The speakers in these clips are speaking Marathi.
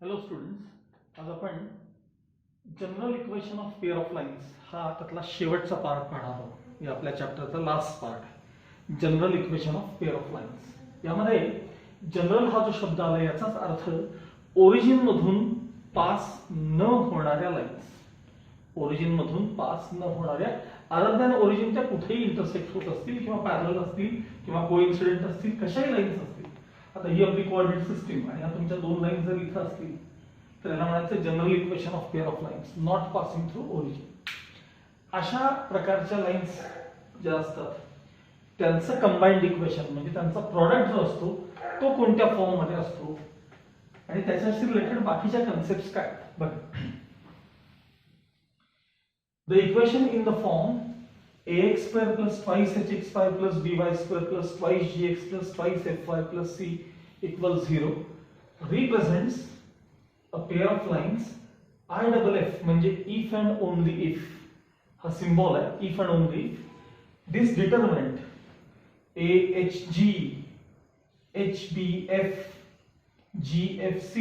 हॅलो स्टुडंट्स, आज आपण general equation of pair of lines हा त्यातला शेवटचा पार्ट पाहणार आहोत. या आपल्या चॅप्टरचा लास्ट पार्ट आहे, general equation of pair of lines. यामध्ये जनरल हा जो शब्द आला याचाच अर्थ ओरिजिन मधून पास न होणाऱ्या लाईन्स. ओरिजिन मधून पास न होणाऱ्या, अदर दॅन ओरिजिनच्या कुठेही इंटरसेक्ट होत असतील किंवा पॅरलल असतील किंवा कोइन्सिडेंट असतील, कशाही लाईन्स असतील. आता ही आपली कोऑर्डिनेट सिस्टीम आणि या तुमच्या दोन लाईन्स जर इथं असतील तर याला म्हणायचं general equation of pair of lines not passing through origin. अशा प्रकारच्या लाईन्स ज्या असतात त्यांचं कंबाइंड इक्वेशन म्हणजे त्यांचा प्रॉडक्ट जो असतो तो कोणत्या फॉर्म मध्ये असतो आणि त्याच्याशी रिलेटेड बाकीच्या कन्सेप्ट्स काय बघा. The equation in the form ax square plus twice hx5 plus by square plus twice gx plus twice fy plus c equals 0 represents a pair of lines I double f म्हणजे if and only if हा symbol आहे if and only if this determinant ahg hbf gfc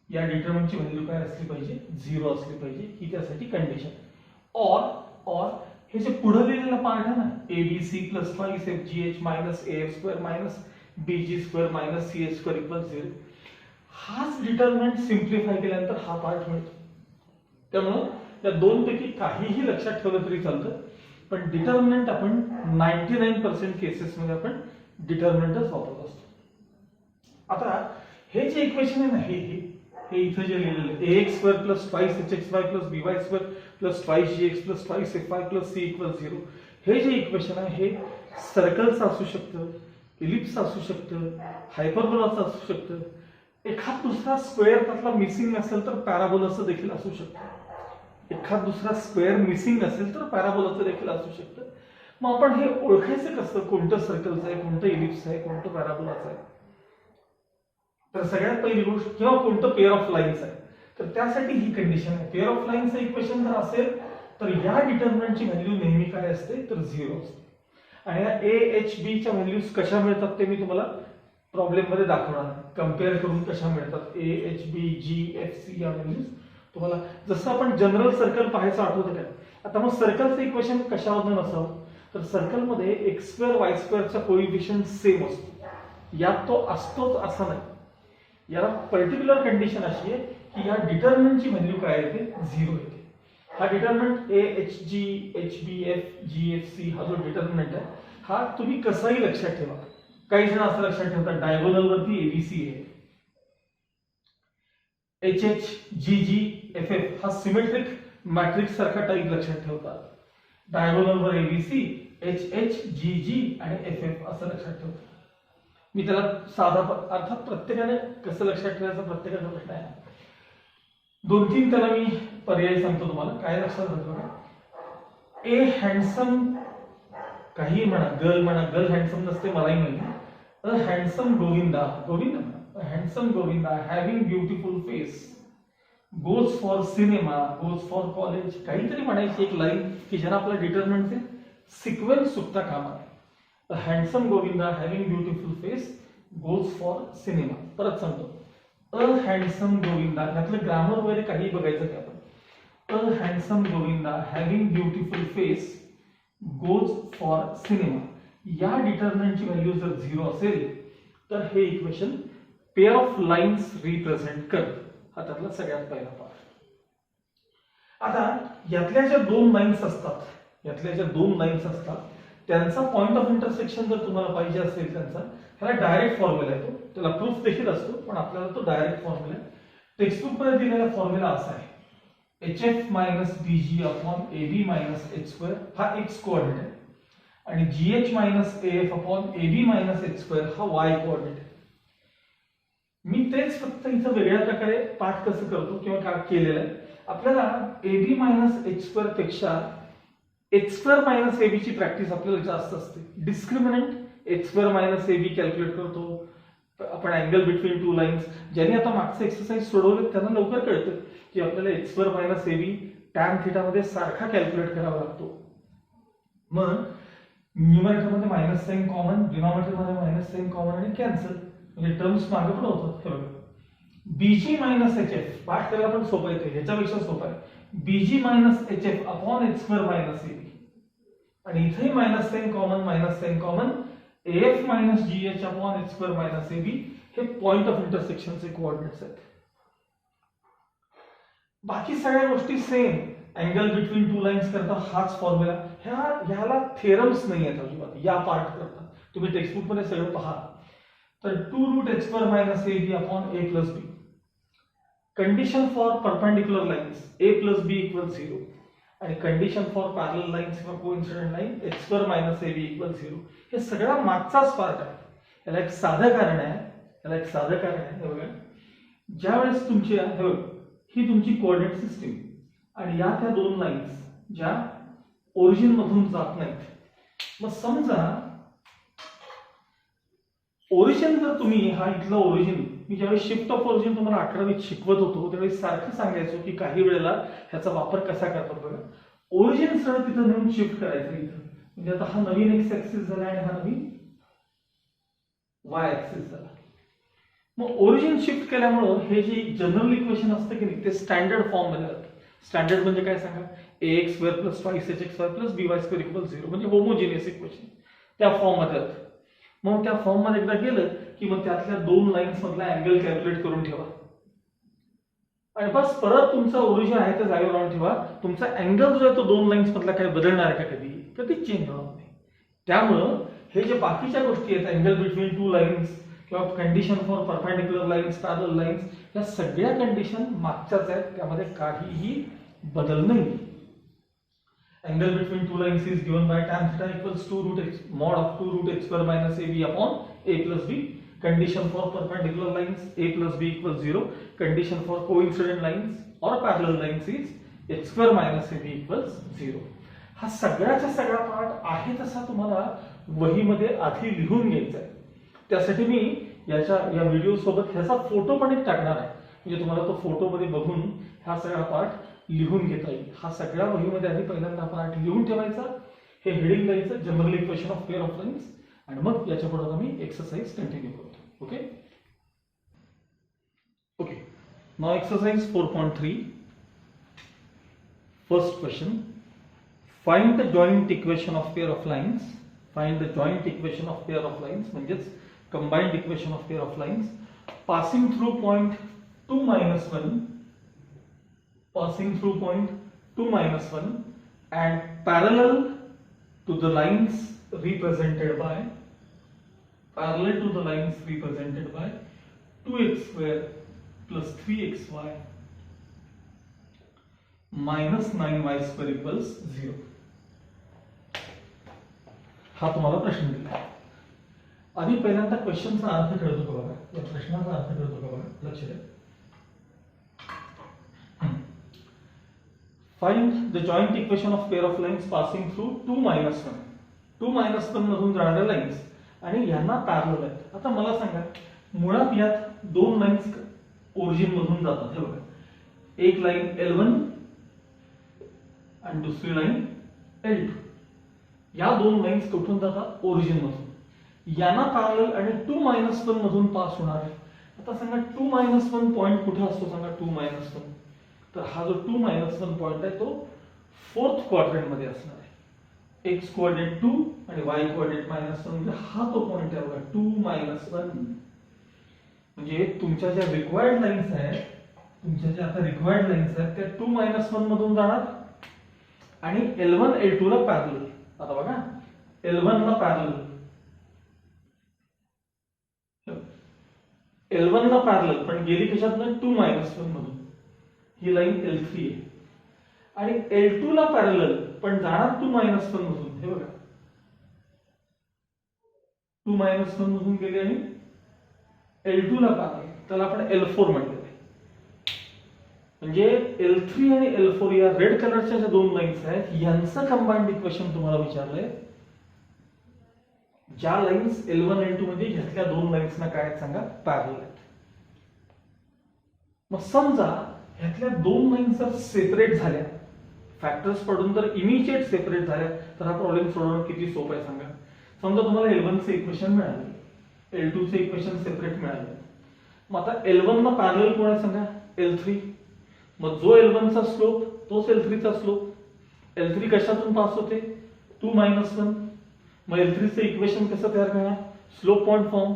या डिटरमिनंटची व्हॅल्यू काय असली पाहिजे, 0 असली पाहिजे ही त्यासाठी कंडिशन. और हे जे पुढे लिहिलेला पार्ट आहे ना, abc plus twice fgh minus af square minus bg square minus ch square equal 0, हाच डिटरमिनंट सिम्प्लिफाय केल्यानंतर हा पार्ट मिळतो. त्यामुळे या दोन पैकी काहीही लक्षात ठेवलं तरी चालतं, पण डिटरमिनंट आपण 99% केसेस मध्ये आपण डिटरमिनंटच वापरत असतो. आता हे जे इक्वेशन आहे ना, हे इथे जे लिहिलेलं आहे ax square plus twice hx5 plus by square plus twice gx plus twice fy plus c equal 0, हे जे इक्वेशन आहे हे सर्कलचं असू शकतं, इलिप्स असू शकतं, हायपरबोलाचं असू शकतं, एखाद दुसरा स्क्वेअर त्यातला मिसिंग असेल तर पॅराबोलाचं देखील असू शकतं. एखाद दुसरा स्क्वेअर मिसिंग असेल तर पॅराबोलाचं देखील असू शकतं. मग आपण हे ओळखायचं कसं, कोणतं सर्कलचं आहे, कोणतं इलिप्स आहे, कोणतं पॅराबोलाचं आहे. तर सगळ्यात पहिली गोष्ट, किंवा कोणतं पेअर ऑफ लाईन्स आहे, तर त्यासाठी ही कंडिशन आहे. पेअर ऑफ लाईन्सचं इक्वेशन जर असेल तर या डिटरमिनंटची व्हॅल्यू नेहमी काय असते तर 0 असते. आणि या a h b च्या व्हॅल्यूज कशा मिळतात ते मी तुम्हाला प्रॉब्लेम मध्ये दाखवणार आहे, कम्पेअर करून कशा मिळतात a h b g f c या व्हॅल्यूज तुम्हाला. जसं आपण जनरल सर्कल पाहायचं आठवतं काय. आता मग सर्कलचं इक्वेशन कशावरून नसावं, तर सर्कलमध्ये x स्क्वेअर y स्क्वेअरचा कोइफिशियंट सेम असतो, यात तो असतोच असं नाही. याला पर्टिक्युलर कंडिशन अशी आहे की या डिटरमिनंटची व्हॅल्यू काय येते, 0 येते. हा determinant a h g h b f g f c हा जो डिटरमिनंट आहे हा तुम्ही कसाही लक्षात ठेवा. काही जण असं लक्षात ठेवतात डायगोनल वरती abc आहे, h h g g f f हा सिमेट्रिक मॅट्रिक्स सारखा टाइप लक्षात ठेवतात. डायगोनल वर abc h h g g आणि f f असं लक्षात ठेवतात. मी त्याला साधा, अर्थात प्रत्येकाने कसं लक्षात ठेवायचं प्रत्येकाचा प्रश्न आहे. 2-3 त्याला मी पर्याय सांगतो तुम्हाला. काय लक्षात ठेवा, ए हँडसम, काही म्हणा, गर्ल हँडसम नसते मलाही माहिती. अ हँडसम गोविंदा म्हणा, handsome Govinda having beautiful face goes for cinema, goes for college, काहीतरी म्हणायची एक लाईन की ज्याला आपल्या डिटरमिनंटचे सिक्वेन्स चुकता कामा नये. A handsome Govinda having beautiful face goes for cinema. परत सांगतो, a handsome Govinda, यातलं ग्रामर वगैरे काही बघायचं की आपण. A handsome Govinda having beautiful face goes for cinema या डिटरमिनंटची व्हॅल्यू जर 0 असेल तर हे equation pair of lines represent करतं. हा त्यातला सगळ्यात पहिला पार्ट. आता यातल्या ज्या दोन लाईन्स असतात त्यांचा पॉइंट ऑफ इंटरसेक्शन जर तुम्हाला पाहिजे असेल त्यांचा, ह्याला डायरेक्ट फॉर्म्युला येतो, त्याला प्रूफ देखील असतो, पण आपल्याला तो डायरेक्ट फॉर्म्युला आहे. टेक्स्टबुक मध्ये दिलेला फॉर्म्युला असा आहे, hf minus bg upon ab minus h square हा x कोऑर्डिनेट आहे आणि gh minus af upon ab minus h square हा y कोऑर्डिनेट आहे. मी तेच फक्त इथं वेगळ्या प्रकारे पाठ कसं करतो किंवा काय केलेलं आहे. आपल्याला ab मायनस h स्क्वेअर पेक्षा h स्क्वेअर मायनस ab ची प्रॅक्टिस आपल्याला जास्त असते. Discriminant h square minus ab calculate करतो आपण, अँगल बिटवीन टू लाईन्स. ज्यांनी आता मागचे एक्सरसाइज सोडवले त्यांना लवकर कळतं की आपल्याला h square minus ab tan theta मध्ये सारखा कॅल्क्युलेट करावा लागतो. मग न्यूमरेटर मध्ये मायनस साइन कॉमन, डिनॉमिनेटर मध्ये मायनस साइन कॉमन आणि कॅन्सल, म्हणजे टर्म्स मागे पुढे होतात. बीजी मायनस एच एफ पाठ करायला पण सोपं येते, ह्याच्यापेक्षा सोपं आहे. BG minus H F upon H square minus A B, आणि इथे minus sign common F minus G H upon H square minus A B, हे पॉइंट ऑफ इंटरसेक्शनचे कोऑर्डिनेट्स आहेत. बाकी सगळ्या गोष्टी same. Angle between two lines करता हाच फॉर्म्युला, ह्याला थेरम्स नाही आहेत अजिबात या पार्ट करता. तुम्ही टेक्स्टबुक मध्ये सगळं पहा. तर 2 root H square minus A B upon A plus B. Condition for perpendicular lines A plus B equal 0, आणि कंडिशन फॉर पॅरलल लाईन्स किंवा coincident line H square minus A B equal 0. हे सगळा मागचाच पार्ट आहे. याला एक साधं कारण आहे, बघा. ज्यावेळेस तुमची ही तुमची कोऑर्डिनेट सिस्टीम, आणि या त्या दोन लाईन्स ज्या ओरिजिन मधून जात नाहीत. मग समजा ओरिजिन जर तुम्ही हा इथला ओरिजिन, मी ज्यावेळी शिफ्ट ऑफ ओरिजिन तुम्हाला 11वीत शिकवत होतो त्यावेळी सारखं सांगायचो की काही वेळेला ह्याचा वापर कसा करतात बघा. ओरिजिन सरळ तिथं नेऊन शिफ्ट करायचं इथं. म्हणजे आता हा नवीन एक्स ऍक्सिस झाला आणि हा नवीन वाय ऍक्सिस झाला. मग ओरिजिन शिफ्ट केल्यामुळं हे जे जनरल इक्वेशन असतं की नाही ते स्टँडर्ड फॉर्म मध्ये जातं. स्टँडर्ड म्हणजे काय सांगा, ax square plus 2hx plus by square equal 0, म्हणजे होमोजिनियस इक्वेशन त्या फॉर्म मध्ये जातं. मग त्या फॉर्म मध्ये एकदा गेलं की मग त्यातल्या दोन लाईन्स मधला अँगल कॅल्क्युलेट करून ठेवा, आणि बस परत तुमचा ओरिजिन आहे त्या जागेवर आणून ठेवा. तुमचा अँगल जो आहे तो दोन लाईन्स मधला काही बदलणार आहे का कधीच चेंज होणार नाही. त्यामुळं हे जे बाकीच्या गोष्टी आहेत, अँगल बिटवीन टू लाईन्स किंवा condition for perpendicular lines, parallel lines, या सगळ्या कंडिशन मागच्याच आहेत, त्यामध्ये काहीही बदल नाही. Angle between two lines is given by tan theta equals 2 root h mod of 2 root h square minus ab upon a plus b. Condition for perpendicular lines a plus b equals 0. Condition for coincident lines or parallel lines is h square minus ab equals 0. हा सगळ्याचा सगळा पार्ट आहे तसा तुम्हाला वहीमध्ये आधी लिहून घ्यायचा आहे. त्यासाठी मी या व्हिडिओ सोबत ह्याचा फोटो पण एक टाकणार आहे, म्हणजे तुम्हाला तो फोटो मध्ये बघून हा सगळा पार्ट लिहून घेता येईल. हा सगळ्या वहीमध्ये आधी पहिल्यांदा पार्ट लिहून ठेवायचा, हे हेडिंग द्यायचं general equation of pair of lines, आणि मग याच्या पुढे आम्ही एक्सरसाइज कंटिन्यू करतो. Okay. Now exercise 4.3. First question, find the joint equation of pair of lines. Find the joint equation of pair of lines म्हणजेच combined equation of pair of lines passing through point 2 minus 1, passing through point 2 minus 1 and parallel to the lines represented by 2x square plus 3xy minus 9y square equals 0. हा तुम्हाला प्रश्न दिला आहे. आधी पहिल्यांदा क्वेश्चनचा अर्थ कळतो का बघा, या प्रश्नाचा अर्थ कळतो का बघा, लक्ष द्या. Find the joint equation of pair of lines passing through 2 minus 1. 2 minus 1 मधून जाणाऱ्या लाईन्स आणि यांना पॅरलल आहेत. आता मला सांगा, मुळात यात दोन लाईन्स ओरिजिन मधून जातात. हे बघा, एक लाईन L1 आणि दुसरी लाईन L2. या दोन लाईन्स कुठून जातात? ओरिजिन मधून. यांना पॅरलल आणि 2 minus 1 मधून पास होणार. आता सांगा 2 minus 1 पॉइंट कुठे असतो? सांगा 2 minus 1. तर हा जो 2 minus 1 पॉइंट आहे तो फोर्थ क्वाड्रंट मध्ये असणार आहे. एक्स कोऑर्डिनेट 2 आणि वाय कोऑर्डिनेट -1, म्हणजे हा तो पॉइंट आहे बघा 2 minus 1. म्हणजे तुमच्या ज्या रिक्वायर्ड लाईन्स आहेत, त्या 2 minus 1 मधून जाणार आणि L1 L2 ला पॅरलल. आता बघा, L1 ला पॅरलल, पण गेली कशातनं? 2 minus 1 मधून. ही लाईन L3 आहे. आणि L2 ला पॅरलल पण जाणार 2 minus 1 मधून. हे बघा, 2 minus 1 मधून गेली आणि L2 ला पॅरलल, त्याला आपण L4 म्हटलेलं आहे. म्हणजे L3 आणि L4 या रेड कलरच्या ज्या दोन लाईन्स आहेत यांचं कंबाइंड इक्वेशन तुम्हाला विचारलंय. ज्या लाईन्स L1 L2 मध्ये घेतल्या दोन लाईन्सना काय आहेत सांगा? पॅरलल आहेत. मग समजा ह्यातल्या दोन लाईन्स जर सेपरेट झाल्या, फॅक्टर्स पडून जर इमिजिएट सेपरेट झाल्या, तर हा प्रॉब्लेम सोडवणं किती सोपं आहे सांगा. समजा तुम्हाला L1 चे इक्वेशन मिळाले, L2 चे इक्वेशन सेपरेट मिळाले, मग आता L1 ला पॅरलल कोण आहे सांगा, L3. मग जो L1 चा स्लोप तोच L3 चा स्लोप. L3 कशातून पास होते, 2 - 1. मग L3 चे इक्वेशन कसं तयार करणार, slope point form.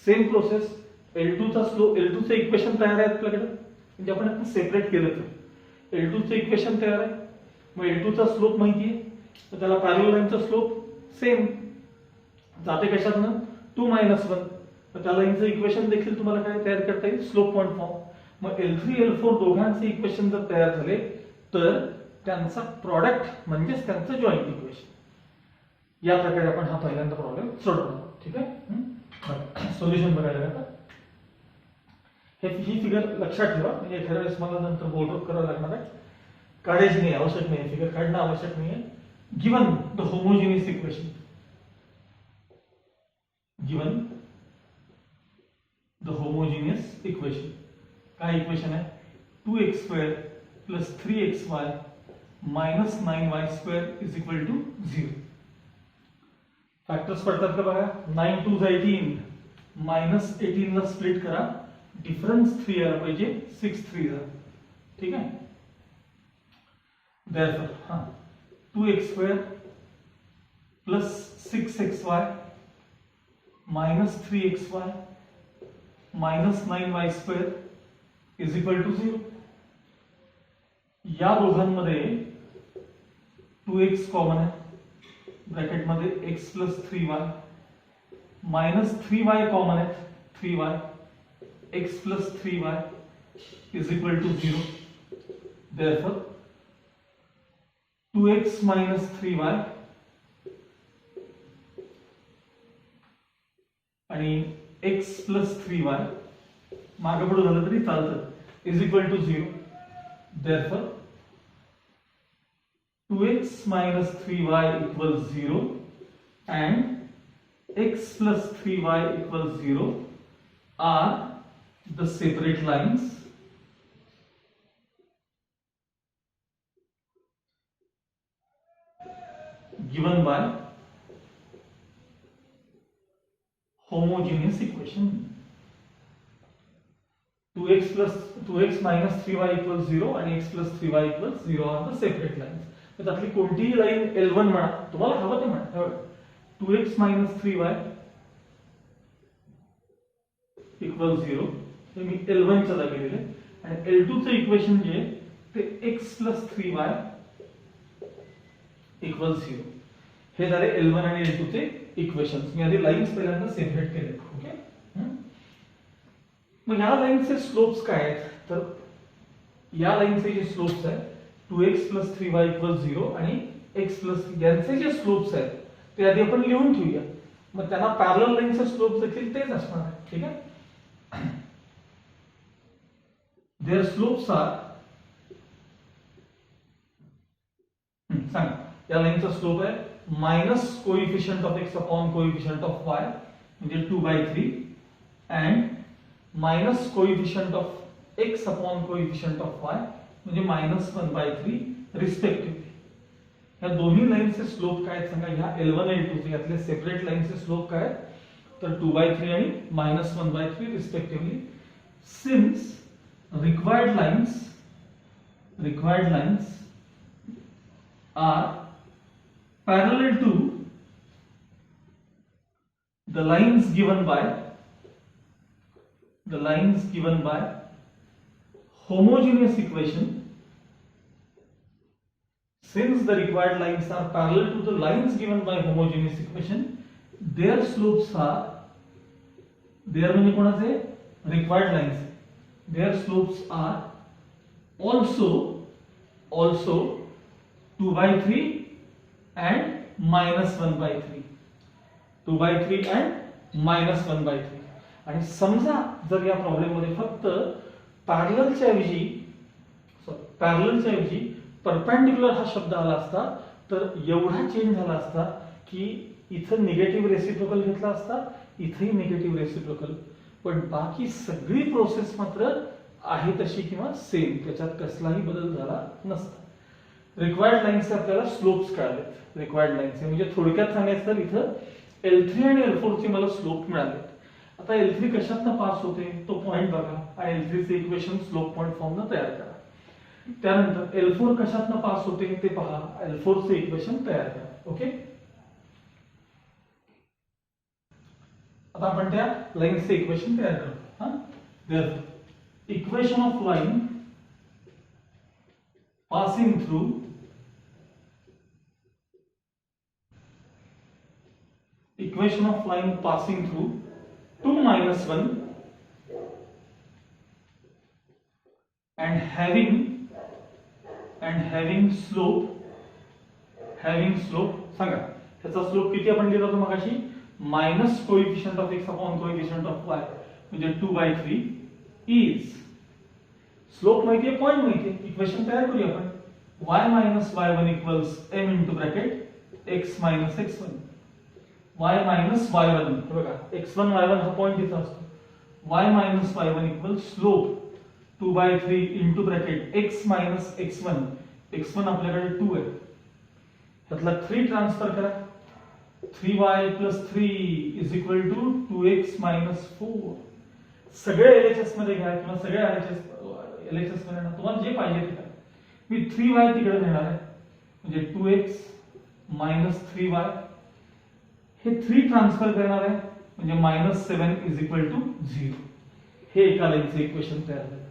Same process, L2 चा स्लोप, L2 चे इक्वेशन तयार आहे आपल्याकडे, म्हणजे आपण आता सेपरेट केलं तर L2 चे इक्वेशन तयार आहे. मग L2 चा स्लोप माहिती आहे, तर त्याला पॅरलल लाईनचा स्लोप सेम जाते कशातनं, 2 - 1. तर त्या लाईनचं इक्वेशन देखील तुम्हाला काय तयार करता येईल, स्लोप पॉइंट फॉर्म. मग L3 L4 दोघांचे इक्वेशन जर तयार झाले तर त्यांचा प्रॉडक्ट म्हणजेच त्यांचं जॉईंट इक्वेशन. या प्रकारे आपण हा पहिल्यांदा प्रॉब्लेम सोडवणार. ठीक आहे, सोल्युशन बघायला आता ही फिगर लक्षात ठेवा, म्हणजे एखाद्या वेळेस मला नंतर बोर्डवर करावं लागणार आहे. काढायची नाही, आवश्यक नाही, फिगर काढणं आवश्यक नाही. Given the homogeneous equation, given the homogeneous equation. काय इक्वेशन आहे, 2x² + 3xy - 9y² = 0. फॅक्टर्स पडतात का बघा, 9 2 18, -18 ला स्प्लिट करा, डिफरन्स 3 यायला पाहिजे, 6 3 जा. ठीक आहे, therefore 2x² + 6xy - 3xy - 9y² = 0. या दोघांमध्ये 2x कॉमन आहे, ब्रॅकेट मध्ये x + 3y, -3y कॉमन आहे, 3y, x + 3y = 0. therefore 2x - 3y आणि x + 3y मागे पुढे झालं तरी चालतं, = 0. therefore 2x - 3y = 0 and x + 3y = 0 are the separate lines given by homogeneous equation. 2x - 3y = 0 आणि x + 3y = 0 are the separate lines. तर त्यातली कोणतीही लाईन L1 म्हणा, तुम्हाला हवं ते म्हणा. 2x - 3y = 0 हे मी L1 च्या जागी लिहिले, आणि L2 चे इक्वेशन जे ते x + 3y = 0. हे झाले L1 आणि L2 चे इक्वेशन्स. मी आधी लाईन्स पहिल्यांदा सेपरेट केले. ओके, मग या लाईनचे स्लोप्स काय आहेत, तर या लाईनचे जे स्लोप्स आहेत 2x + 3y = 0 आणि x + यांचे जे स्लोप्स आहेत ते आधी आपण लिहून ठेवूया. मग त्यांना पॅरलल लाईनचे स्लोप्स देखील तेच असणार आहे. ठीक आहे, देअर स्लोप्स आर, सांग, या लाईनचा स्लोप आहे minus coefficient of x upon coefficient of y म्हणजे 2/3 and minus coefficient of x upon coefficient of y म्हणजे -1/3 रिस्पेक्टिव्हली. या दोन्ही लाईनचे स्लोप काय आहेत सांगा, ह्या L1 L2 चे यातले सेपरेट लाईनचे स्लोप काय आहेत, तर 2/3 आणि -1/3 respectively. Since required lines are parallel to the lines given by homogeneous equation. Since the required lines are parallel to the lines given by homogeneous equation, their slopes are, their म्हणजे कोणाचे, required lines, their slopes are also 2/3 and -1/3, 2/3 and -1/3. आणि समजा जर या प्रॉब्लेम मध्ये फक्त पॅरललच्या ऐवजी परपेंडिक्युलर हा शब्द आला असता तर एवढा चेंज झाला असता की इथं निगेटिव्ह रेसिप्रोकल घेतला असता, इथेही निगेटिव्ह रेसिप्रोकल, पण बाकी सगळी प्रोसेस मात्र आहे तशी किंवा सेम, त्याच्यात कसलाही बदल झाला नसता. रिक्वायर्ड लाईन्सचे आपल्याला स्लोप्स कळालेत. रिक्वायर्ड लाईन्सचे म्हणजे थोडक्यात सांगायचं तर इथं L3 आणि L4 चे मला स्लोप मिळालेत आता L3 कशातनं पास होते तो पॉइंट बघा आणि L3 चे इक्वेशन स्लोप पॉइंट फॉर्म न तयार करा. त्यानंतर L4 कशातनं पास होते ते पहा, L4 चे इक्वेशन तयार करा. ओके, आता आपण त्या लाईनचे इक्वेशन तयार करू. हा, therefore equation of line passing through equation of line passing through 2 minus 1 and having slope सांगा त्याचा स्लोप किती आपण लिहिला होता मगाशी, minus coefficient of x upon coefficient of y म्हणजे 2/3 इज स्लोप माहिती आहे, पॉइंट माहिती आहे, इक्वेशन तयार करूया आपण. y minus y1 equals m into bracket x minus x1. y minus y1 हे बघा x1 y1 हा पॉइंट इथं असतो. y minus y1 equals slope 2/3 into bracket x minus x1. x1 आपल्याकडे 2 आहे, त्यातला 3 ट्रान्सफर करा. 3y plus 3 is equal to 2x minus 4. सगळे LHS मध्ये घ्या किंवा सगळे LHS मध्ये ना, तुम्हाला जे पाहिजे ते करा. मी 3y तिकडे नेणार आहे म्हणजे 2x minus 3y, हे 3 ट्रान्सफर करणार आहे म्हणजे -7 is equal to 0. हे एका लाईनचे इक्वेशन तयार झालं.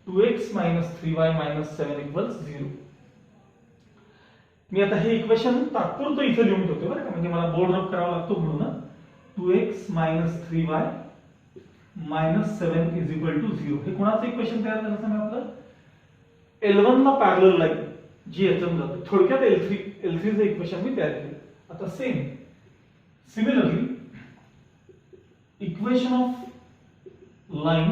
2x minus 3y minus 7 equals 0. मी आता हे इक्वेशन तात्पुरतं इथे लिहून ठेवतो बरं का, म्हणजे मला बोर्ड रब करावा लागतो म्हणून ना. 2x minus 3y minus 7 is equal to 0. हे कोणाचं इक्वेशन तयार झालं सांगा, आपलं L1 ला पॅरलल लाईन जी याच्यातून जाते. थोडक्यात L3 चं इक्वेशन मी तयार केलं. आता similarly equation of line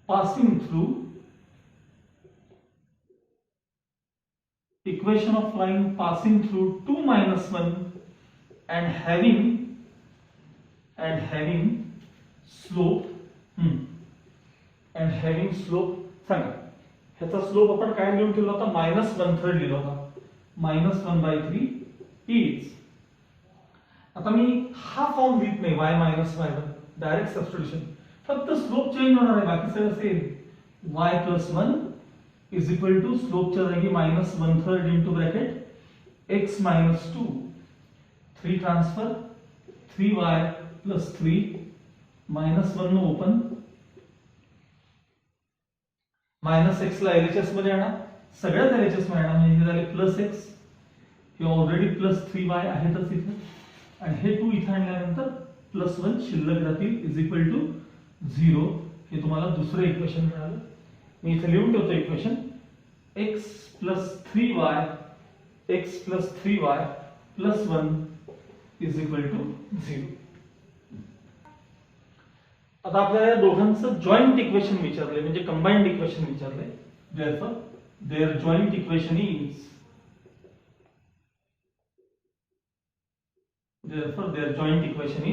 passing through 2 minus 1 and having slope सांगा ह्याचा स्लोप आपण काय लिहून ठेवला होता, -1/3 लिहिला होता. -1/3 इज, आता मी हा फॉर्म लिहित नाही y minus y1, direct substitution, फक्त स्लोप चेंज होणार आहे, बाकी सगळं same. y plus 1 is equal to स्लोपच्या जागी -1/3 into bracket x minus 2. 3 transfer 3y plus 3 -1 no open -x ला LHS मध्ये आणा, सगळ्याच LHS मध्ये आणा म्हणजे हे झाले +x, हे ऑलरेडी +3y आहेतच इथे, आणि हे 2 इथे आणल्यानंतर +1 शिल्लक राहतील इज इक्वल टू 0. हे तुम्हाला दुसरं इक्वेशन मिळालं. मी इथे लिहून ठेवतो equation x plus 3y plus 1 is equal to 0. आता आपल्याला या दोघांचं जॉइंट इक्वेशन विचारले म्हणजे कंबाइंड इक्वेशन विचारले. therefore their joint equation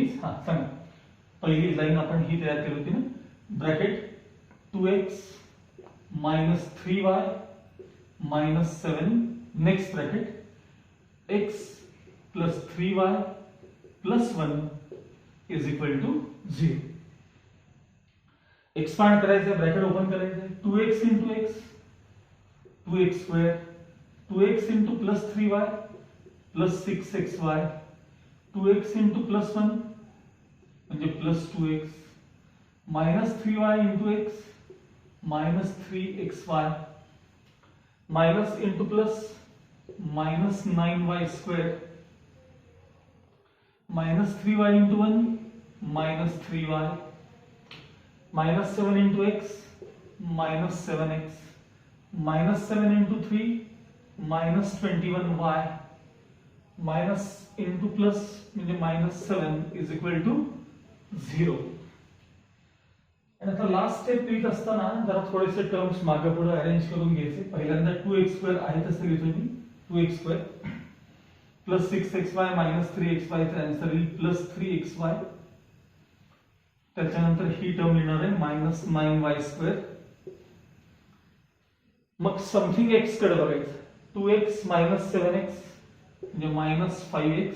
is हा सांगा, पहिली लाईन आपण ही तयार केली होती ना, bracket 2x minus 3y minus 7, next bracket x plus 3y plus 1 is equal to 0. Expand करायचं, ब्रॅकेट ओपन करायचं, 2x into x 2x square, 2x into plus 3y plus 6xy, 2x into plus 1 म्हणजे plus 2x, minus 3y into x minus 3xy, minus into plus minus 9y square, minus 3y into 1 minus 3y, minus 7 into x minus 7x, minus 7 into 3 minus 21y, minus into plus म्हणजे minus 7 is equal to 0. आणि आता लास्ट स्टेप लिहित असताना जरा थोडेसे टर्म्स मागे पुढे अरेंज करून घ्यायचे. पहिल्यांदा 2x² आहे तसं लिहितो मी, 2x² plus 6xy minus 3xy चा आन्सर येईल plus 3xy. त्याच्यानंतर ही टर्म लिहिणार आहे minus 9y². मग समथिंग x कडे बघायचं, 2x minus 7x म्हणजे minus 5x,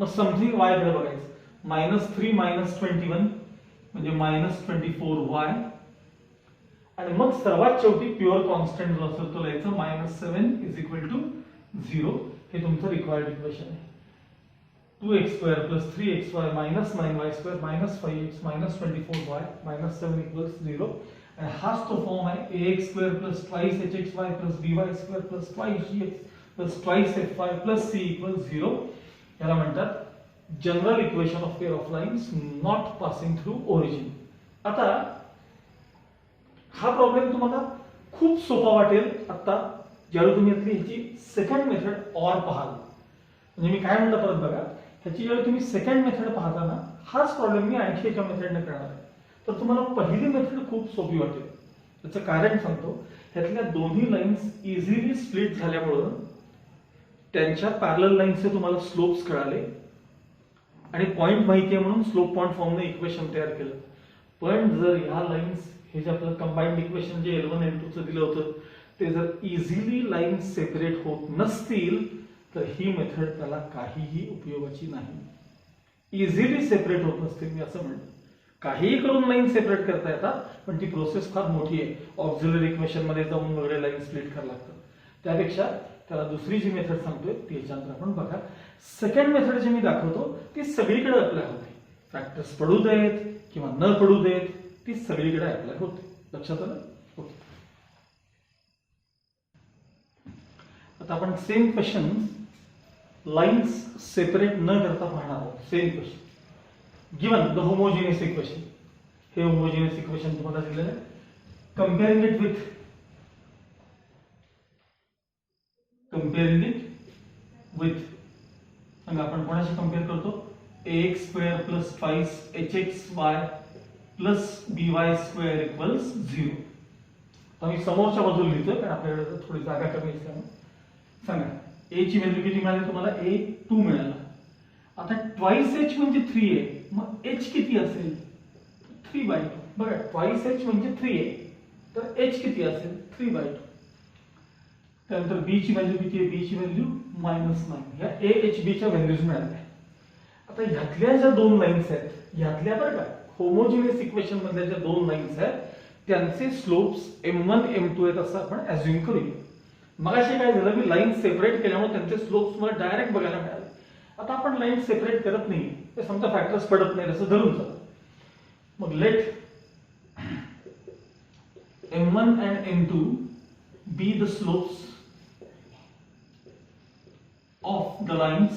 मग समथिंग वाय कडे बघायचं. -3 -21 म्हणजे -24y. आणि मग सर्वात शेवटी प्युअर कॉन्स्टंट जो असेल तो लिहायचा -7 = 0. हे तुमचं रिक्वायर्ड इक्वेशन आहे. 2x² + 3xy - 9y² - 5x - 24y - 7 = 0. आणि हाच तो फॉर्म आहे ax² + 2hxy + by² + 2gx + 2fy + c = 0. याला म्हणतात general equation of pair of lines not passing through origin. आता हा प्रॉब्लेम तुम्हाला खूप सोपा वाटेल आता ज्यावेळी तुम्ही ह्याची सेकंड मेथड ऑर पाहाल. म्हणजे मी काय म्हणतो परत बघा, ह्याची ज्यावेळी तुम्ही सेकंड मेथड पाहता ना, हाच प्रॉब्लेम मी आणखी एका मेथडने करणार आहे. तर तुम्हाला पहिली मेथड खूप सोपी वाटेल. त्याचं कारण सांगतो. ह्यातल्या दोन्ही लाईन्स इझिली स्प्लिट झाल्यामुळं त्यांच्या पॅरलल लाईन्सचे तुम्हाला स्लोप्स कळाले आणि पॉइंट माहिती आहे म्हणून स्लोप पॉइंट फॉर्मने इक्वेशन तयार केलं. पण जर ह्या लाईन्स हे जे आपलं कंबाइंड इक्वेशन जे L1 L2 चं दिलं होतं ते जर इझिली लाईन्स सेपरेट होत नसतील तर ही मेथड त्याला काहीही उपयोगाची नाही. इझिली सेपरेट होत नसतील मी असं म्हणतो. काहीही करून लाईन सेपरेट करता येतात पण ती प्रोसेस फार मोठी आहे. ऑक्झिलरी इक्वेशन मध्ये जाऊन वगैरे लाईन स्प्लिट करावं लागतं. त्यापेक्षा त्याला दुसरी जी मेथड सांगतोय ती याच्यानंतर आपण बघा. सेकंड मेथड जे मी दाखवतो ती सगळीकडे अप्लाय होते. फॅक्टर्स पडू देत किंवा न पडू देत ती सगळीकडे अप्लाय होते. लक्षात आलं? ओके. आता आपण सेम क्वेश्चन लाईन्स सेपरेट न करता पाहणार आहोत. Same question given the homogeneous equation. हे होमोजेनियस इक्वेशन तुम्हाला दिलेलं आहे. कंपेअरिंग इट विथ सांगा आपण कोणाशी कंपेअर करतो? ax² + 2hxy + by² = 0. आता मी समोरच्या बाजूला लिहितोय कारण आपल्याकडे थोडी जागा कमी असल्यामुळे. सांगा a ची व्हॅल्यू किती मिळाली तुम्हाला? a 2 मिळाला. आता 2h म्हणजे 3 आहे. मग h किती असेल? 3/2. बघा 2h म्हणजे 3 आहे तर h किती असेल? 3/2. त्यानंतर b ची व्हॅल्यू किती आहे? b ची व्हॅल्यू -9. ह्या a h b च्या व्हॅल्यूज मिळाल्या. आता ह्यातल्या ज्या दोन लाईन्स आहेत ह्यातल्या बरं का होमोजेनियस इक्वेशन मधल्या ज्या दोन लाईन्स आहेत त्यांचे स्लोप्स m1 m2 आहेत असं आपण अज्युम करूया. मगाशी काय झालं मी लाईन सेपरेट केल्यामुळे त्यांचे स्लोप्स मला डायरेक्ट बघायला मिळाले. आता आपण लाईन सेपरेट करत नाही ते समजा फॅक्टर्स पडत नाही असं धरून चालू. मग late m1 and m2 be the slopes of the lines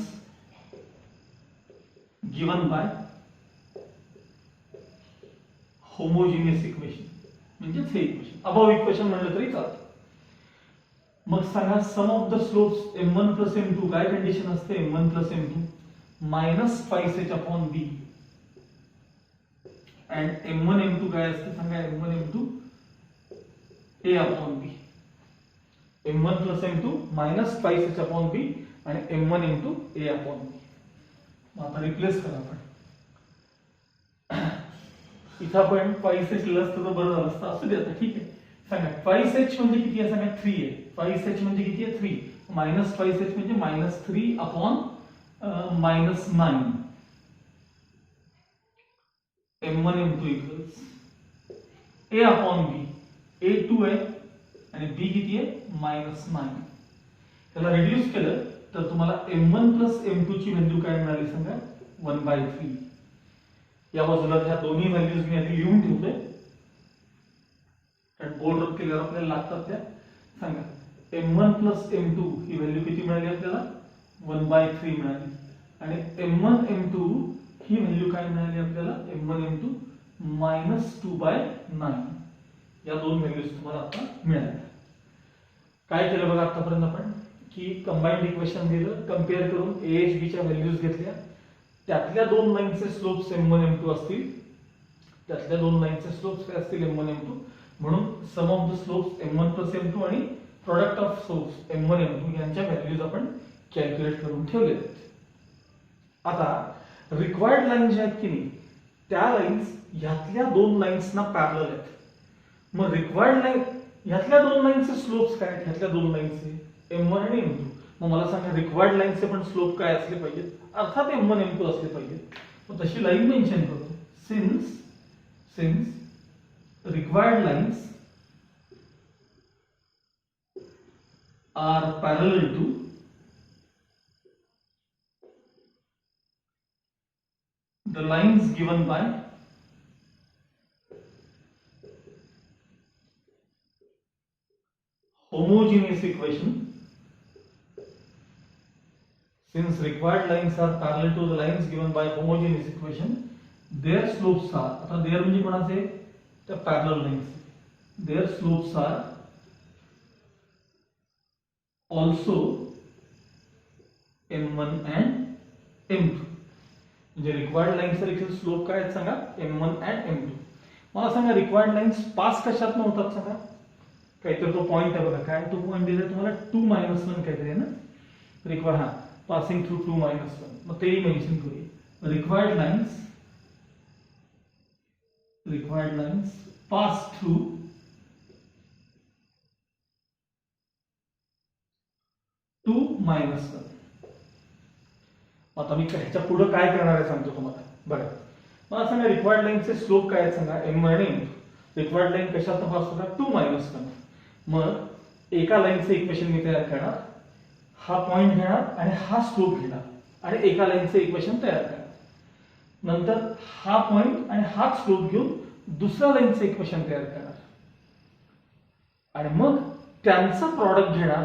given by homogeneous equation. म्हणजेच हे इक्वेशन अबव इक्वेशन म्हणलं तरी चालतं. मग सांगा सम of the slopes m1 + m2 काय कंडिशन असते? m1 + m2 -5h/b and m1 m2 काय असते सांगा? m1 m2 a/b. m1 + m2 -5h/b आणि m1 m2 a/b. आता रिप्लेस करा आपण. इथं आपण 5h लिहिलं असतं तर बरं झालं असतं. असू दे आता ठीक आहे. सांगा 5h म्हणजे किती आहे सांगा? 3 आहे. 5h म्हणजे किती आहे? 3. -5h म्हणजे -3/-9. m1 m2 equals a/b. a 2 आहे आणि b किती आहे? -9. त्याला रिड्यूस केलं तर तुम्हाला m1 + m2 ची व्हॅल्यू काय मिळाली सांगा? 1/3. या बाजूला ह्या दोन्ही व्हॅल्यूज मी आधी लिहून ठेवतोय कारण बोर्डवर केल्यावर आपल्याला लागतात त्या. सांगा m1 + m2 ही व्हॅल्यू किती मिळाली आपल्याला? 1/3 मिळाली. आणि m1 m2 ही व्हॅल्यू काय मिळाली आपल्याला? m1 m2 -2/9. या दोन व्हॅल्यूज तुम्हाला आता मिळाल्या. काय केलं बघा आतापर्यंत आपण की कंबाइंड इक्वेशन दिलं, कंपेअर करून a h b च्या व्हॅल्यूज घेतल्या. त्यातल्या दोन लाईनचे स्लोप्स m1 m2 असतील. त्यातल्या दोन लाईनचे स्लोप्स काय असतील? m1 m2. म्हणून सम of the slopes m1 + m2 आणि product of slopes m1 m2 यांच्या व्हॅल्यूज आपण कॅल्क्युलेट करून ठेवले आहेत. आता रिक्वायर्ड लाईन ज्या आहेत की नाही त्या लाईन्स ह्यातल्या दोन लाईन्सना पॅरलल आहेत. मग रिक्वायर्ड लाईन ह्यातल्या दोन लाईनचे स्लोप्स काय आहेत? ह्यातल्या दोन लाईनचे m1 आणि m2. मग मला सांगा रिक्वायर्ड लाईनचे पण स्लोप काय असले पाहिजेत, अर्थात M1 M2 असले पाहिजेत. मग तशी लाईन मेन्शन करतो. Since required lines are parallel to the lines given by homogeneous equation. Since required lines are parallel to the lines given by homogeneous equation, their slopes are, आता their म्हणजे कोणाचे, त्या parallel lines, their slopes are also M1 and M2. म्हणजे रिक्वायर्ड लाईन्सचा देखील स्लोप काय आहेत सांगा, M1 and M2. मला सांगा रिक्वायर्ड लाईन्स पास कशात होतात सांगा, काहीतरी तो पॉइंट आहे बघा, काय तो पॉइंट दिलाय तुम्हाला 2-1 काहीतरी आहे ना, रिक्वायर्ड हा पासिंग थ्रू 2-1, मग तेही मेन्शन करूया. Required lines pass through 2-1. आता मी ह्याच्या पुढे काय करणार आहे सांगतो तुम्हाला बघा. मला सांगा रिक्वायर्ड लाईनचे स्लोप काय आहेत सांगा, M1 आणि M2. रिक्वायर्ड लाईन कशात पास होतात, 2-1. मग एका लाईनचं इक्वेशन मी तयार करणार, हा पॉइंट घेणार आणि हा स्लोप घेणार आणि एका लाईनचं इक्वेशन तयार करणार. नंतर हा पॉइंट आणि हा स्लोप घेऊन दुसऱ्या लाईनचं इक्वेशन तयार करणार आणि मग त्यांचं प्रॉडक्ट घेणार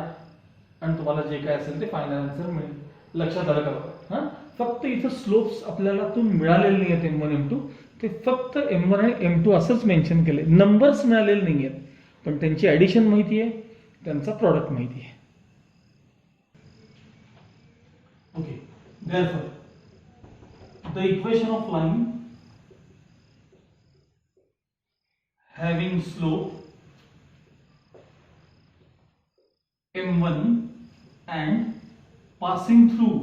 आणि तुम्हाला जे काय असेल ते फायनल आन्सर मिळेल. लक्षात आलं का बघा. हा फक्त इथं स्लोप्स आपल्याला तो मिळालेले नाही आहेत M1 M2, ते फक्त M1 आणि M2 असंच मेन्शन केले, नंबर्स मिळालेले नाही आहेत, पण त्यांची ऍडिशन माहिती आहे, त्यांचा प्रॉडक्ट माहिती आहे. Okay, therefore the equation of line having slope M1 and passing through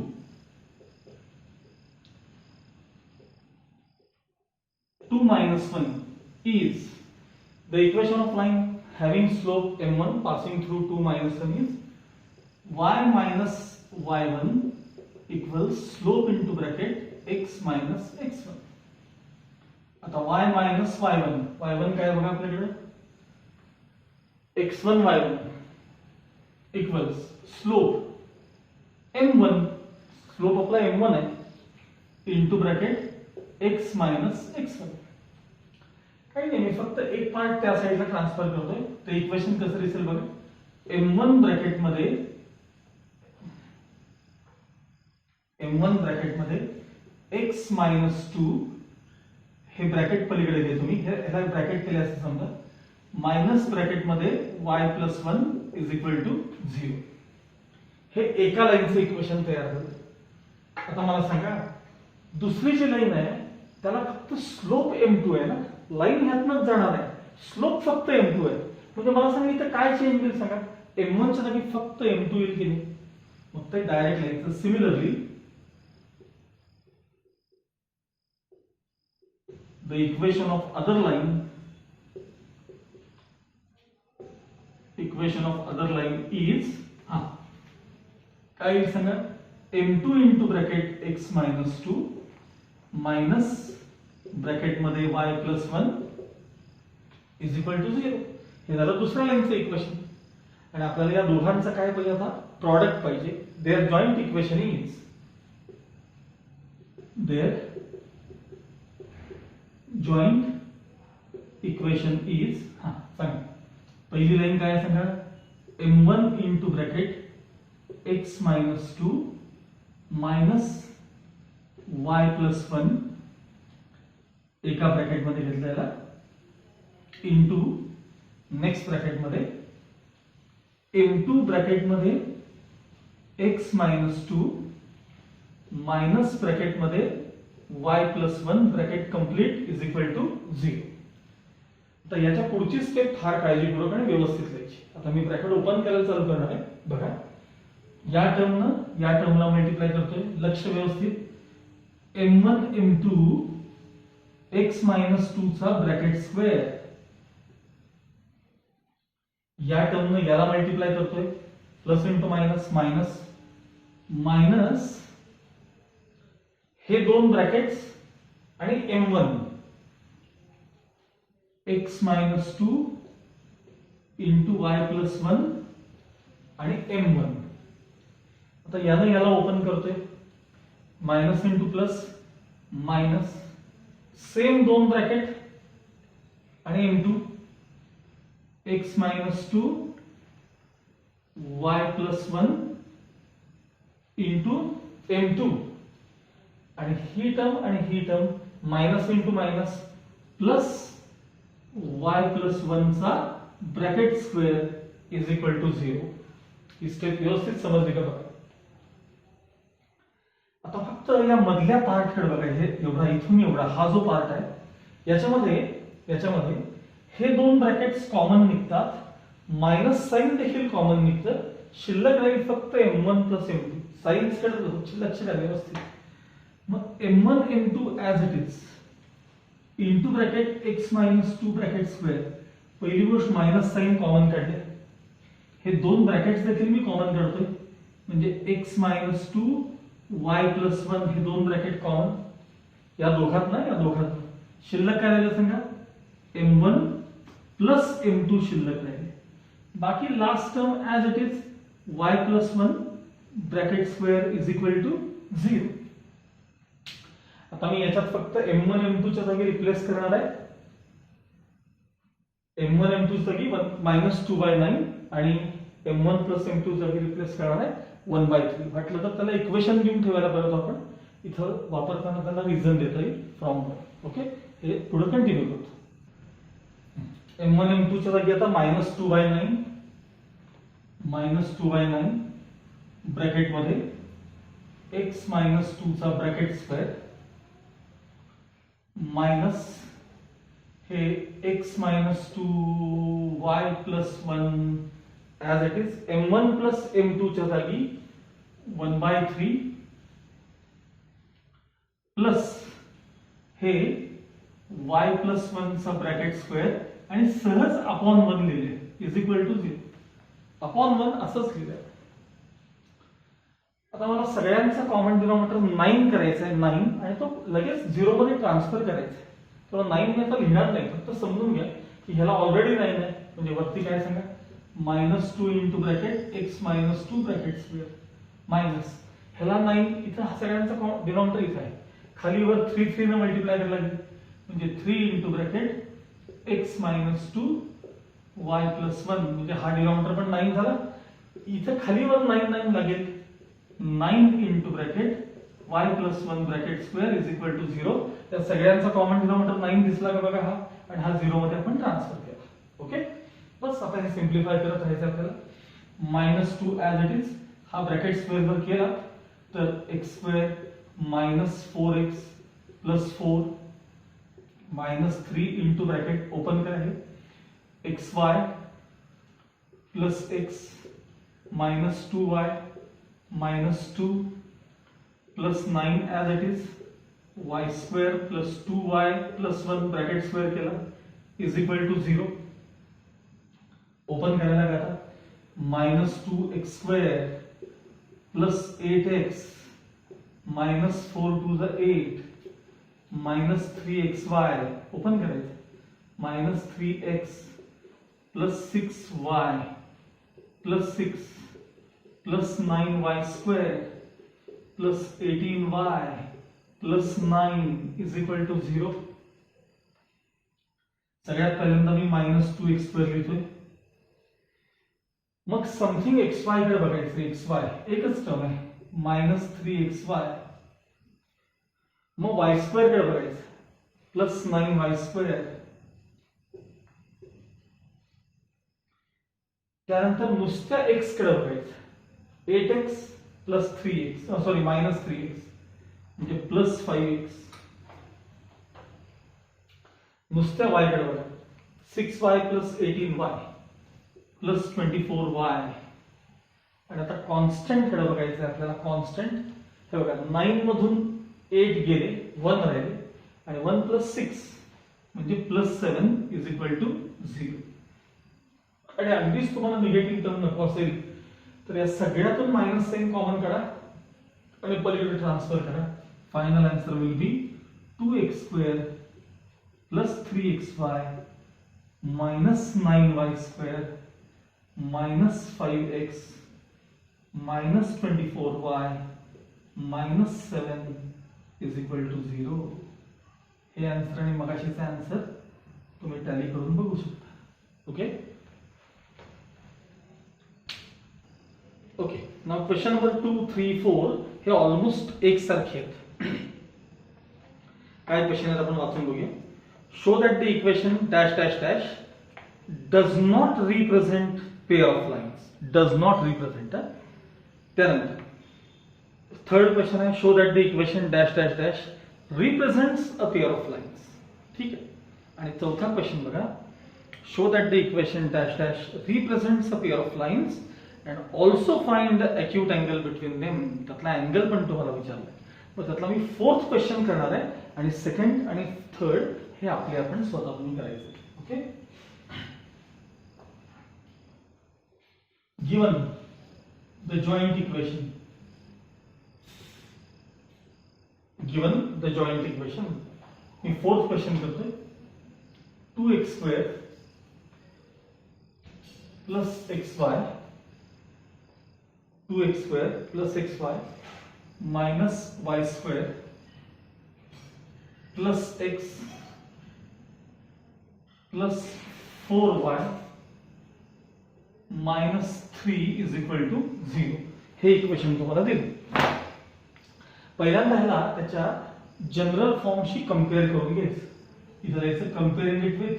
2-1 is, the equation of line having slope M1 passing through 2-1 is y minus y1 equals slope into bracket x minus x1. आता y minus y1, y1 काय बघा आपल्याकडे, x1 y1 equals slope M1, slope आपला M1 आहे, into bracket x minus x1. काही नाही, मी फक्त एक पार्ट त्या साईडला ट्रान्सफर करतोय. ते इक्वेशन कसं दिसेल बघा, M1 ब्रॅकेटमध्ये x मायनस 2, हे ब्रॅकेट पलीकडे घे तुम्ही, ह्याला ब्रॅकेट केले असं समजा, मायनस ब्रॅकेटमध्ये y plus 1 is equal to 0. हे एका लाईनचं इक्वेशन तयार झालं. आता मला सांगा दुसरी जी लाईन आहे त्याला फक्त स्लोप M2 आहे ना, लाईन ह्यातनच जाणार आहे, स्लोप फक्त M2 आहे. म्हणजे मला सांगा इथं काय चेंज होईल सांगा, M1 च्या जागी फक्त M2 येईल की नाही, मग ते direct line. Similarly the equation of other line is काय येईल सांगा, M2 into bracket x minus 2 minus bracket मध्ये y plus 1 is equal to 0. हे झालं दुसऱ्या लाईनचं इक्वेशन आणि आपल्याला या दोघांचं काय पाहिजे, आता प्रॉडक्ट पाहिजे. देअर जॉईंट इक्वेशन इज सांगा पहिली लाईन काय सांगा, M1 into bracket x minus 2 minus y plus 1 एका ब्रॅकेट मध्ये घेतलेला इंटू नेक्स्ट ब्रॅकेट मध्ये M2 ब्रॅकेट मध्ये x मायनस 2 मायनस ब्रॅकेट मध्ये y plus 1 bracket complete is equal to 0. आता याच्या पुढची स्टेप फार काळजीपूर्वक आणि व्यवस्थित लिहायची. आता मी ब्रॅकेट ओपन करायला चालू करणार आहे बघा, या टर्मला मल्टिप्लाय करतोय, लक्ष व्यवस्थित. M1 M2 x मायनस 2 चा ब्रॅकेट स्क्वेअर, या टर्मने याला मल्टिप्लाय करतोय, plus into minus minus minus हे दोन ब्रॅकेट्स आणि m1 x minus 2 into y plus 1 आणि m1. आता याला याला ओपन करतोय, minus into plus minus, same दोन ब्रॅकेट आणि m2 x minus 2 y plus 1 into m2, आणि ही term minus into minus plus y plus 1 चा bracket square is equal to 0. ही स्टेप व्यवस्थित समजली का बघा. आता फक्त या मधल्या पार्टकडे बघा, हे एवढा इथून एवढा हा जो पार्ट आहे याच्यामध्ये हे दोन ब्रॅकेट्स कॉमन निघतात, मायनस साइन देखील कॉमन निघतं, शिल्लक राहील फक्त m1 प्लस m2. साइन्स कडे लक्ष द्या व्यवस्थित. मग m1 m2 as it is into bracket x minus 2 bracket square. पहिली गोष्ट मायनस साइन कॉमन काढले, हे दोन ब्रॅकेट्स देखील मी कॉमन काढतोय, म्हणजे x मायनस 2 y प्लस 1 हे दोन ब्रॅकेट कॉमन, या दोघात शिल्लक काय राहिलं सांगा, m1 प्लस m2 शिल्लक राहिले. बाकी last term as it is y plus 1 bracket square is equal to 0. आता मी याच्यात फक्त m1 m2 च्या जागी रिप्लेस करणार आहे. m1 m2 च्या जागी मायनस 2/9 आणि m1 प्लस m2 जागी रिप्लेस करणार आहे 1/3. म्हटलं तर त्याला इक्वेशन घेऊन ठेवायला पाहिजे आपण, इथं वापरताना त्याला रिझन देता येईल फ्रॉम वर. ओके, हे पुढे कंटिन्यू करतो. m1 m2 च्या जागी आता मायनस 2/9 ब्रॅकेट मध्ये x मायनस 2 चा ब्रॅकेट स्क्वेअर मायनस हे x minus 2 y plus 1 as it is m1 plus m2 च्या जागी 1/3 प्लस हे y प्लस 1 चा ब्रॅकेट स्क्वेअर आणि सहज अपॉन 1 लिहिले इज इक्वल टू 0. अपॉन 1 असंच लिहिलं. आता मला सगळ्यांचा कॉमन डिनॉमिनेटर 9 करायचा आहे, 9, आणि तो लगेच 0 मध्ये ट्रान्सफर करायचा आहे. तर 9 मी आता लिहिणार नाही, फक्त समजून घ्या की ह्याला ऑलरेडी 9 आहे, म्हणजे वरती काय सांगा, minus 2 into bracket x minus 2 bracket square minus ह्याला 9, इथं सगळ्यांचा डिनॉमिनेटर इथं आहे, खाली वर 3 ने मल्टिप्लाय करायला लागेल, म्हणजे 3 into bracket x minus 2 y plus 1, म्हणजे हा डिनॉमिनेटर पण 9 झाला. इथं खाली वर 9 लागेल, 9 into bracket y plus 1 bracket square is equal to 0. त्या सगळ्यांचा कॉमन डिनॉमिनेटर 9 दिसला का बघा हा, आणि हा 0 मध्ये आपण ट्रान्सफर केला. ओके, बस आता हे सिम्प्लिफाय करत राहायचं आपल्याला. मायनस 2 ऍज इट इज हा ब्रॅकेट स्क्वेअर जर केला तर x square minus 4x plus 4 minus 3 into bracket open करा हे xy plus x minus 2y minus 2 plus 9 as it is y square plus 2y plus 1 bracket square केला इज इक्वल टू 0. ओपन करायला लागला, minus 2x square plus 8x minus 4 to the 8 minus 3xy open करायचं, minus 3x plus 6y plus 6 plus 9y square plus 18y plus 9 is equal to 0. सगळ्यात पहिल्यांदा मी मायनस 2x स्क्वेअर लिहितोय, मग समथिंग xy कडे बघायचं. xy एकच टर्म आहे, मायनस 3xy. मग y स्क्वेअर कडे बघायचं, प्लस 9y स्क्वेअर. त्यानंतर नुसत्या x कडे बघायचं, 8x plus 3x, sorry minus 3x म्हणजे प्लस 5x. नुसत्या y कडे बघा, 6y plus 18y plus 24y. आणि आता कॉन्स्टंट कडे बघायचं आपल्याला. कॉन्स्टंट हे बघा, 9 मधून 8 गेले, 1 राहिले, आणि 1 प्लस 6 म्हणजे प्लस 7 इज इक्वल टू 0. आणि अगदीच तुम्हाला निगेटिव्ह टर्म नको असेल तर या सगळ्यातून मायनस साइन कॉमन काढा, आणि पलीकडे ट्रान्सफर करा. Final answer will be 2x² plus 3xy minus 9y² minus 5x minus 24y minus 7 is equal to 0. हे आन्सर आणि मगाशीचे आन्सर तुम्ही टॅली करून बघू शकता. Okay okay. Now question number 2, 3, 4 हे ऑलमोस्ट एक सारखे आहेत. काय क्वेश्चन आहेत आपण वाचून बघूया. Show that the equation dash dash dash does not represent pair of lines. Does not represent. त्यानंतर थर्ड क्वेश्चन आहे show that the equation dash dash dash represents a pair of lines. ठीक आहे. आणि चौथा क्वेश्चन बघा. Show that the equation dash dash represents a pair of lines and also find the acute angle between them. त्यातला अँगल पण तुम्हाला विचारलाय. मग त्यातला मी फोर्थ क्वेश्चन करणार आहे आणि सेकंड आणि थर्ड हे आपले आपण स्वतःहून करायचे. Okay. Given the joint equation. Given the joint equation me fourth question करतोय. 2x² plus xy 2x² plus xy minus y² plus x plus 4y minus 3 is equal to 0. हे इक्वेशन तुम्हाला दिले. पहिल्यांदा ह्याला त्याच्या जनरल फॉर्मशी कंपेअर करून घ्यायचं. इथं द्यायचं कंपेअरिंग इट विथ.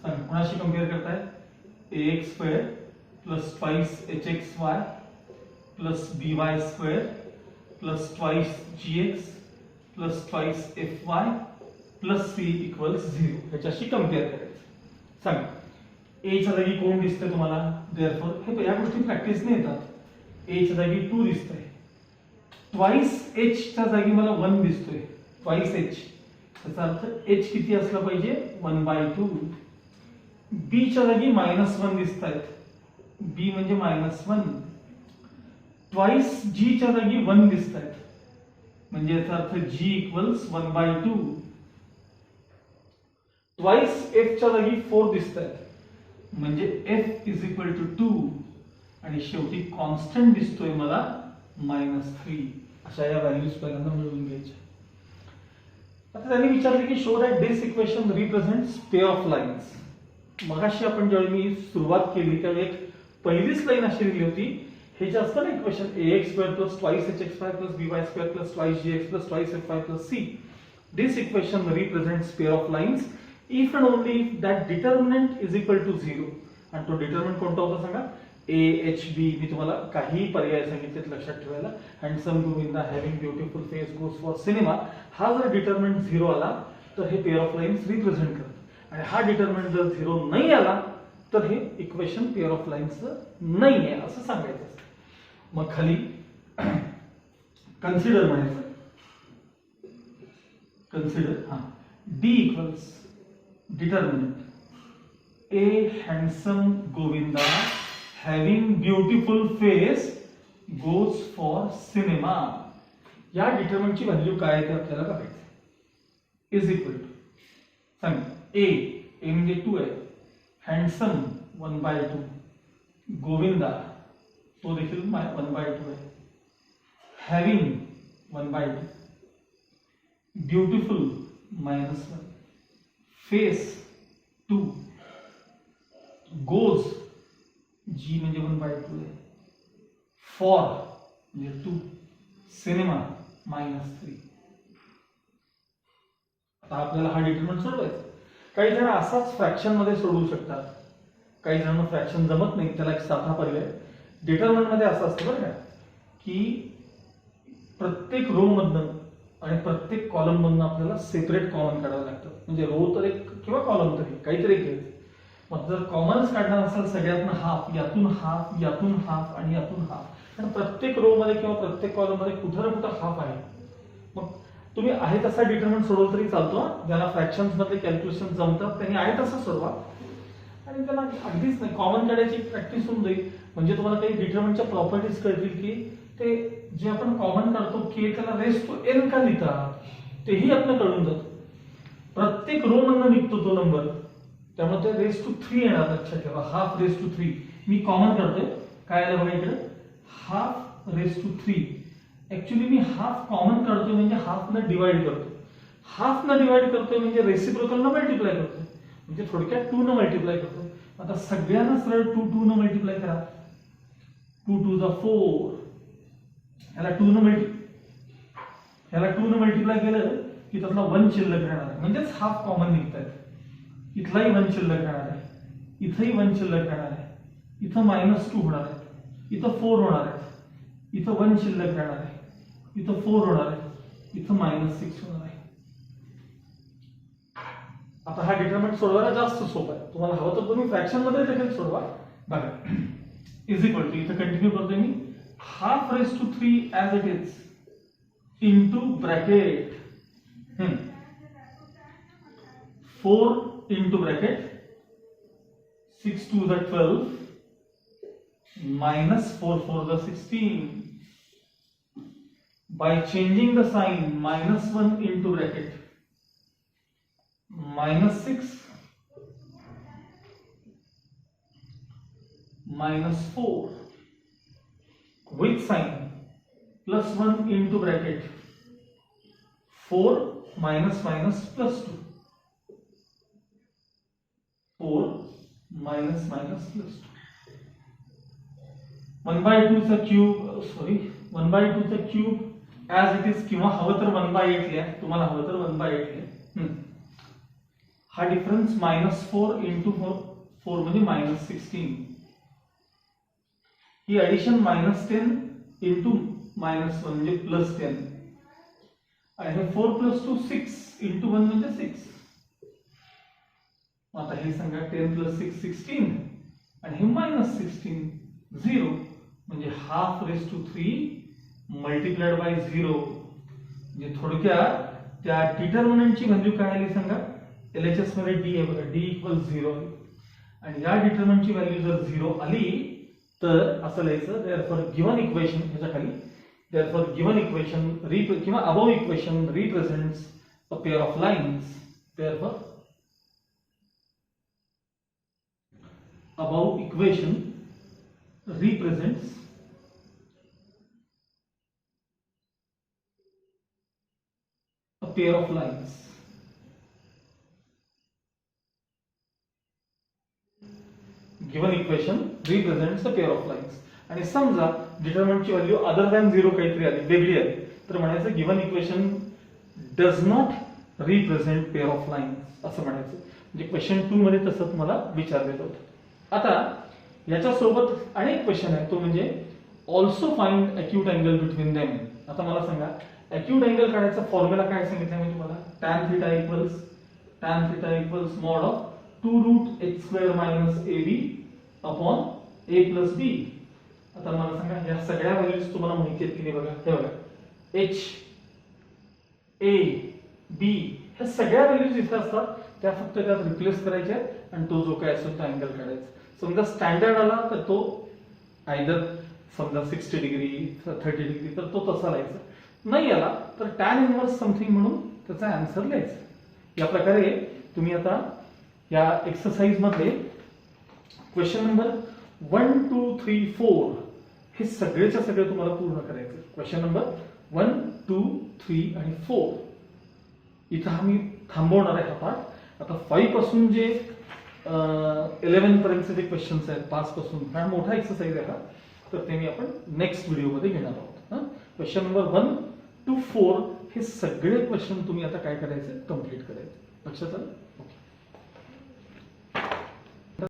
कोणाशी कंपेअर करताय. ax² plus twice hxy plus by² plus twice gx plus twice fy plus c equals 0. ह्याच्याशी कंपेअर करायचं. सांगा a च्या जागी कोण दिसतंय तुम्हाला. देअरफॉर हे या गोष्टी प्रॅक्टिसने येतात. a च्या जागी 2 दिसतंय. ट्वाइस h च्या जागी मला 1 दिसतोय. ट्वाइस h त्याचा अर्थ h किती असला पाहिजे 1/2. b च्या जागी -1 दिसतायत. b म्हणजे -1. ट्वाइस g च्या जागी 1 दिसतायत म्हणजे याचा अर्थ g इक्वल्स 1/2. ट्वाइस f च्या जागी 4 दिसतायत म्हणजे f इज इक्वल टू 2 आणि शेवटी कॉन्स्टंट दिसतोय मला -3. अशा या व्हॅल्यूज पहिल्यांदा मिळवून घ्यायच्या. आता त्यांनी विचारले की show that this equation represents pair of lines. मगाशी आपण ज्यावेळी मी सुरुवात केली त्यावेळी एक पहिलीच लाईन अशी दिली होती. हे जे असतं ना equation ax² plus twice hxy plus by² plus twice gx plus twice fy plus c. This equation represents pair of lines if and only if that determinant is equal to 0. आणि तो डिटर्मिनंट कोणता होता सांगा. a h b. मी तुम्हाला काही पर्याय सांगितलेत लक्षात ठेवायला. Handsome Govinda having beautiful face goes for cinema. हा जर डिटर्मिनंट 0 आला तर हे पेअर ऑफ लाईन्स रिप्रेझेंट करतं. आणि हा डिटर्मिनंट जर 0 नाही आला तर हे इक्वेशन पेअर ऑफ लाईन्स नाही आहे असं सांगायचं. मग खाली कन्सिडर म्हणायचं. Consider d equals determinant a handsome Govinda having beautiful face goes for cinema. या डिटर्मिनंटची व्हॅल्यू काय आहे ते आपल्याला बघायचं. इज इक्वल टू सांग a म्हणजे 2 आहे. हँडसम 1/2. गोविंदा तो देखील 1/2 आहे. हॅव्हिंग 1/2. ब्युटिफुल -1. फेस 2. गोज जी म्हणजे 1/2 आहे. फॉर म्हणजे 2. सिनेमा -3. आता आपल्याला हा डिटर्मिनंट सोडवायचा. काही जण असाच फ्रॅक्शन मध्ये सोडवू शकतात. काही जणांना फ्रॅक्शन जमत नाही. त्याला एक साधा पर्याय डिटर्मिनंट मध्ये असं असतं बरं का की प्रत्येक रो मधनं आणि प्रत्येक कॉलम मधनं आपल्याला सेपरेट कॉमन काढावं लागतं. म्हणजे रो तर एक किंवा कॉलम तरी काहीतरी घ्यायचं. मग जर कॉमन्स काढणार असेल सगळ्यातनं हाफ, यातून हाफ, यातून हाफ आणि यातून हाफ. आणि प्रत्येक रो मध्ये किंवा प्रत्येक कॉलम मध्ये कुठं ना कुठं हाफ आहे. मग तुम्ही आहे तसा डिटर्मिनंट सोडवलं तरी चालतो. ज्याला फ्रॅक्शन्स मधले कॅल्क्युलेशन जमतात त्यांनी आहे तसं सोडवा. आणि त्यांना अगदीच नाही कॉमन काढायची प्रॅक्टिस होऊन जाईल. म्हणजे तुम्हाला काही डिटरमिनंटच्या प्रॉपर्टीज कळतील की ते जे आपण कॉमन काढतो के त्याला रेस टू एन का लिहितात तेही आपल्याला कळून जातं. प्रत्येक रो मधनं निघतो तो नंबर, त्यामुळे ते रेस टू 3 येणार. लक्षात ठेवा, हाफ रेस टू 3 मी कॉमन करतोय. काय आलं बघा इकडे, हाफ रेस टू 3. ऍक्च्युली मी हाफ कॉमन काढतोय म्हणजे हाफ न डिवाइड करतो. हाफ न डिवाइड करतोय म्हणजे रेसिप्रोकल न मल्टिप्लाय करतोय, म्हणजे थोडक्यात 2 न मल्टिप्लाय करतोय. आता सगळ्यांना सरळ 2 न मल्टिप्लाय करा. 2 2 जा 4. ह्याला 2 न मल्टिप्लाय केलं की त्यातला 1 शिल्लक राहणार आहे, म्हणजेच हाफ कॉमन निघतायत. इथलाही 1 शिल्लक राहणार आहे, इथंही 1 शिल्लक राहणार आहे, इथं -2 होणार आहे, इथं 4 होणार आहे, इथं 1 शिल्लक राहणार आहे, इथं 4 होणार आहे, इथं -6 होणार आहे. आता हा डिटरमिनंट सोडवायला जास्त सोपा आहे. तुम्हाला हवं तर तुम्ही फ्रॅक्शन मध्ये देखील सोडवा. बघा, इज इक्वल टू, इथं कंटिन्यू करतोय मी, half raise to 3 as it is into bracket 4 into bracket 6 2 the 12 minus 4 4 the 16. By changing the sign, -1 into bracket -6 -4 with sign +1 into bracket 4 minus +2. 4 minus +2. 1/2 चा क्यूब, 1/2 चा क्यूब ऍज इट इज, किंवा हवं तर 1/8 लिहा. तुम्हाला हवं तर 1/8 लिहा. हा डिफरन्स -4 into 4 म्हणजे -16. ही ऍडिशन -10 into -1 म्हणजे +10. आणि हे 4 + 2 6 into 1 म्हणजे 6. आता हे सांगा 10 + 6 16 आणि हे -16 0, म्हणजे half raise to 3 multiplied by 0. म्हणजे थोडक्यात त्या डिटरमिनंटची व्हॅल्यू काय आली सांगा, LHS मध्ये d = 0 आणि या डिटरमिनंटची व्हॅल्यू जर 0 आली तर असं लिहायचं, देअरफॉर गिव्हन इक्वेशन, ह्याच्या खाली देअरफॉर गिव्हन इक्वेशन किंवा above equation represents a pair of lines. Therefore above equation represents a pair of lines. Given equation represents a pair of lines. आणि समजा डिटरमिनंटची व्हॅल्यू अदर दॅन 0 काहीतरी आली, वेगळी आली, तर म्हणायचं given equation does not represent pair of lines असं म्हणायचं. म्हणजे क्वेश्चन 2 मध्ये तसं तुम्हाला विचारलेलं होतं. आता याच्या सोबत अनेक क्वेश्चन आहेत, तो म्हणजे also find acute angle between them. आता मला सांगा, अक्यूट अँगल काढायचा फॉर्म्युला काय सांगितलं मी तुम्हाला, tan θ equals mod of 2√h² - ab upon a + b. आता मला सांगा, या सगळ्या व्हॅल्यूज तुम्हाला माहिती आहेत की नाही बघा. हे बघा, h a b ह्या सगळ्या व्हॅल्यूज इथे असतात, त्या फक्त त्यात रिप्लेस करायच्या आणि तो जो काय असेल तो अँगल काढायचा. समजा स्टँडर्ड आला तर तो आयदर समजा 60 डिग्री 30 डिग्री, तर तो तसा लिहायचा. नाही आला तर tan इनवर्स समथिंग म्हणून त्याचा आन्सर लिहायचा. या प्रकारे तुम्ही आता या एक्सरसाइज मध्ये क्वेश्चन नंबर 1 2 3 4 हे सगळेच्या सगळे तुम्हाला पूर्ण करायचे. क्वेश्चन नंबर 1 2 3 आणि 4 इथं आम्ही थांबवणार आहे हा पाठ. आता 5 पासून जे 11 पर्यंतचे जे क्वेश्चन्स आहेत, 5 पासून हा मोठा एक्सरसाइज आहे हा, तर ते मी आपण नेक्स्ट व्हिडिओमध्ये घेणार आहोत. क्वेश्चन नंबर 1 to 4 हे सगळे क्वेश्चन तुम्ही आता काय करायचे, कम्प्लीट करायचे. लक्षात आलं.